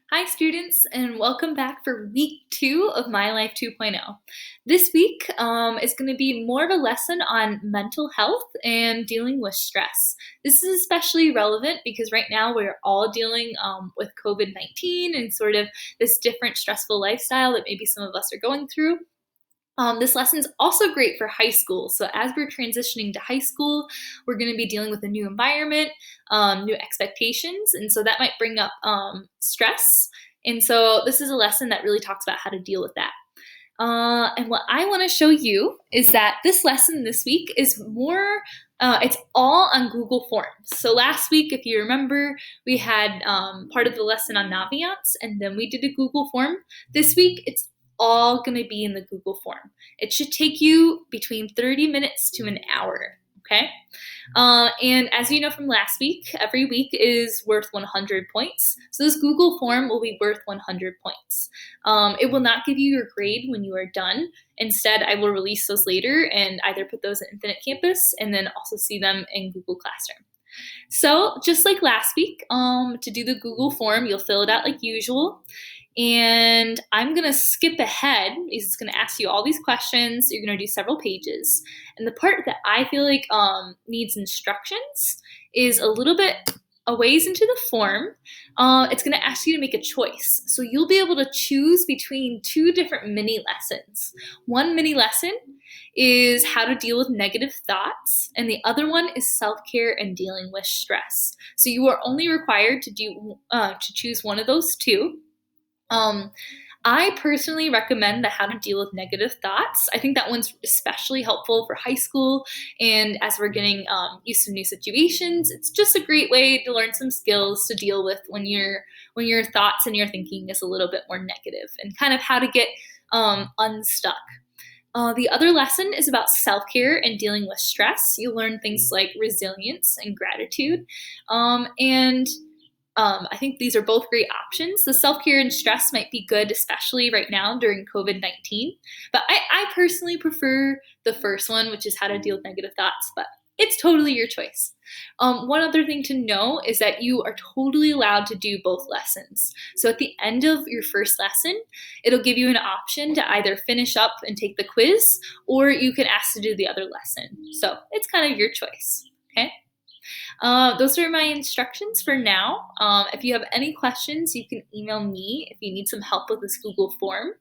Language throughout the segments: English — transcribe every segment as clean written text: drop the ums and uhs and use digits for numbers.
Hi, students, and welcome back for week 2 of My Life 2.0. This week is going to be more of a lesson on mental health and dealing with stress. This is especially relevant because right now we're all dealing with COVID 19 and sort of this different stressful lifestyle that maybe some of us are going through. This lesson is also great for high school. So, as we're transitioning to high school, we're going to be dealing with a new environment, new expectations, and so that might bring up stress. And so, this is a lesson that really talks about how to deal with that. And what I want to show you is that this lesson this week is more, it's all on Google Forms. So last week, if you remember, we had part of the lesson on Naviance, and then we did a Google form. This week, it's all going to be in the Google form. It should take you between 30 minutes to an hour. Okay. And as you know from last week, every week is worth 100 points. So this Google form will be worth 100 points. It will not give you your grade when you are done. Instead, I will release those later and either put those in Infinite Campus and then also see them in Google Classroom. So just like last week, to do the Google form, you'll fill it out like usual. And I'm going to skip ahead because it's going to ask you all these questions. You're going to do several pages. And the part that I feel like needs instructions is a little bit a ways into the form. It's going to ask you to make a choice. So you'll be able to choose between two different mini lessons. One mini lesson is how to deal with negative thoughts, and the other one is self-care and dealing with stress. So you are only required to choose one of those two. I personally recommend the how to deal with negative thoughts. I think that one's especially helpful for high school, and as we're getting used to new situations, it's just a great way to learn some skills to deal with when your thoughts and your thinking is a little bit more negative, and kind of how to get unstuck. The other lesson is about self-care and dealing with stress. You'll learn things like resilience and gratitude, and I think these are both great options. The self-care and stress might be good, especially right now during COVID-19. But I personally prefer the first one, which is how to deal with negative thoughts, but it's totally your choice. One other thing to know is that you are totally allowed to do both lessons. So at the end of your first lesson, it'll give you an option to either finish up and take the quiz, or you can ask to do the other lesson. So it's kind of your choice, okay? Those are my instructions for now. If you have any questions, you can email me if you need some help with this Google form.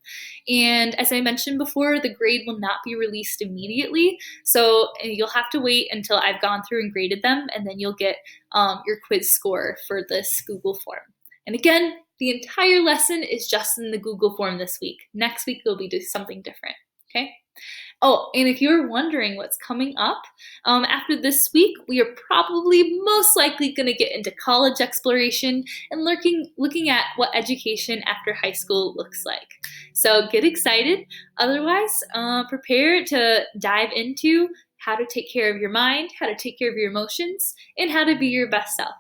And as I mentioned before, the grade will not be released immediately. So you'll have to wait until I've gone through and graded them, and then you'll get your quiz score for this Google form. And again, the entire lesson is just in the Google form this week. Next week, we'll be doing something different, okay? Oh, and if you're wondering what's coming up, after this week, we are probably most likely going to get into college exploration and looking at what education after high school looks like. So get excited. Otherwise, prepare to dive into how to take care of your mind, how to take care of your emotions, and how to be your best self.